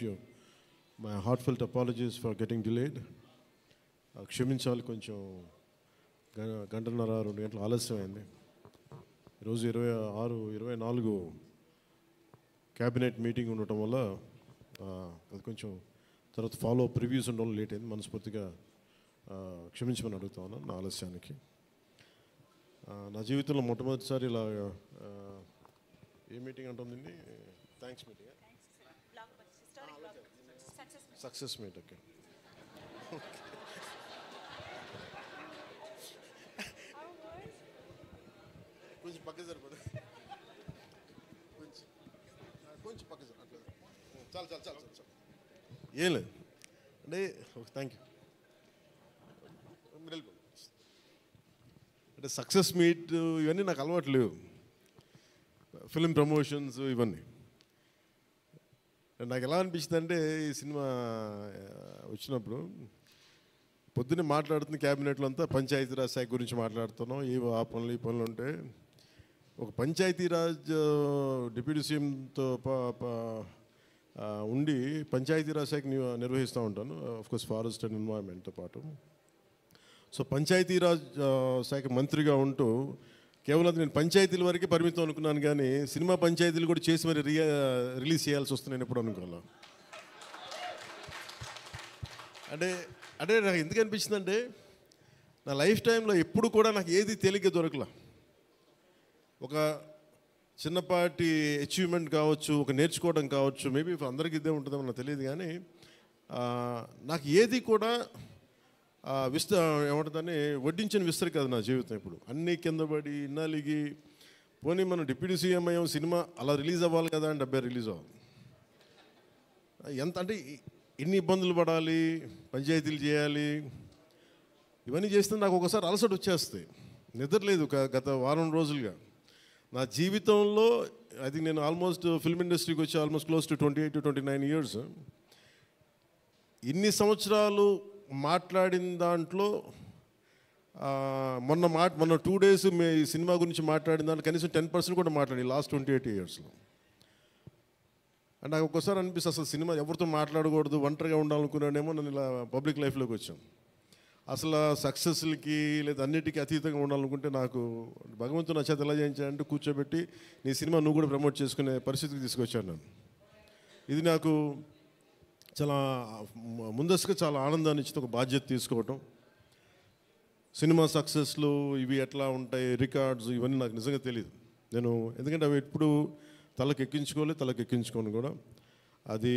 you. My heartfelt apologies for getting delayed. క్షమించాలి, కొంచెం గంటన్నర 2 గంటలు ఆలస్యమైంది. ఈరోజు 24 క్యాబినెట్ మీటింగ్ ఉండటం వల్ల అది కొంచెం తర్వాత ఫాలో ప్రివ్యూస్ ఉండడం లేట్ అయింది. మనస్ఫూర్తిగా క్షమించమని అడుగుతా ఉన్నాను నా ఆలస్యానికి. నా జీవితంలో మొట్టమొదటిసారి ఇలా ఏ మీటింగ్ అంటుందండి? Thanks meeting, success meet. Okay, కొంచెం పక్క సరిపడు, కొంచెం పక్క సరిపడు, చాలు చాలు చాలు చాలు, ఏం లేదు అంటే. Thank you. అంటే సక్సెస్ మీట్ ఇవన్నీ నాకు అలవాటు లేవు, ఫిల్మ్ ప్రమోషన్స్ ఇవన్నీ. నాకు ఎలా అనిపించింది అంటే, ఈ సినిమా వచ్చినప్పుడు పొద్దున్నే మాట్లాడుతున్న క్యాబినెట్లో అంతా పంచాయతీరాజ్ శాఖ గురించి మాట్లాడుతున్నాం. ఏవో ఆ పనులు ఈ పనులు ఉంటే ఒక పంచాయతీరాజ్ డిప్యూటీ సీఎంతో ఉండి పంచాయతీరాజ్ శాఖ నిర్వహిస్తూ ఉంటాను, ఆఫ్కోర్స్ ఫారెస్ట్ అండ్ ఎన్వైరన్మెంట్తో పాటు. సో పంచాయతీరాజ్ శాఖ మంత్రిగా ఉంటూ కేవలం నేను పంచాయతీల వరకే పరిమితం అనుకున్నాను, కానీ సినిమా పంచాయతీలు కూడా చేసి మరి రిలీజ్ చేయాల్సి వస్తుంది నేను ఎప్పుడు అనుకోవాలా. అంటే అంటే నాకు ఎందుకు అనిపించింది అంటే, నా లైఫ్ టైంలో ఎప్పుడు కూడా నాకు ఏది తేలిగ్గా దొరకలా. ఒక చిన్నపాటి అచీవ్మెంట్ కావచ్చు, ఒక నేర్చుకోవడం కావచ్చు, మేబీ అందరికీ ఇదే ఉంటుందో నాకు తెలియదు, కానీ నాకు ఏది కూడా ఏమంటుందని వడ్డించిన విస్తరి కాదు నా జీవితం. ఇప్పుడు అన్నీ కింద పడి ఇన్నాళ్ళకి పోనీ మనం డిప్యూటీ సీఎం అయ్యాం, సినిమా అలా రిలీజ్ అవ్వాలి కదా అని 70 రిలీజ్ అవ్వాలి. ఎంత అంటే ఎన్ని ఇబ్బందులు పడాలి, పంచాయతీలు చేయాలి, ఇవన్నీ చేస్తే నాకు ఒకసారి అలసట వచ్చేస్తాయి. నిద్రలేదు గత వారం రోజులుగా. నా జీవితంలో అది నేను ఆల్మోస్ట్ ఫిల్మ్ ఇండస్ట్రీకి వచ్చి almost close to 28 to 29 years. ఇన్ని సంవత్సరాలు మాట్లాడిన దాంట్లో మొన్న 2 days ఈ సినిమా గురించి మాట్లాడిన దాంట్లో కనీసం 10% కూడా మాట్లాడి లాస్ట్ 28 yearsలో. అంటే నాకు ఒక్కోసారి అనిపిస్తుంది, అసలు సినిమా ఎవరితో మాట్లాడకూడదు, ఒంటరిగా ఉండాలనుకున్నానేమో. నేను ఇలా పబ్లిక్ లైఫ్లోకి వచ్చాను. అసలు సక్సెస్లకి లేదా అన్నిటికీ అతీతంగా ఉండాలనుకుంటే నాకు భగవంతుడు నా చేత ఎలా చేయించాడంటే కూర్చోబెట్టి నీ సినిమా నువ్వు కూడా ప్రమోట్ చేసుకునే పరిస్థితికి తీసుకొచ్చాను నేను. ఇది నాకు చాలా ముందస్తుగా చాలా ఆనందాన్ని ఇచ్చింది, ఒక బాధ్యత తీసుకోవటం. సినిమా సక్సెస్లు ఇవి ఎట్లా ఉంటాయి, రికార్డ్స్ ఇవన్నీ నాకు నిజంగా తెలియదు. నేను ఎందుకంటే అవి ఎప్పుడు తలకెక్కించుకోను కూడా. అది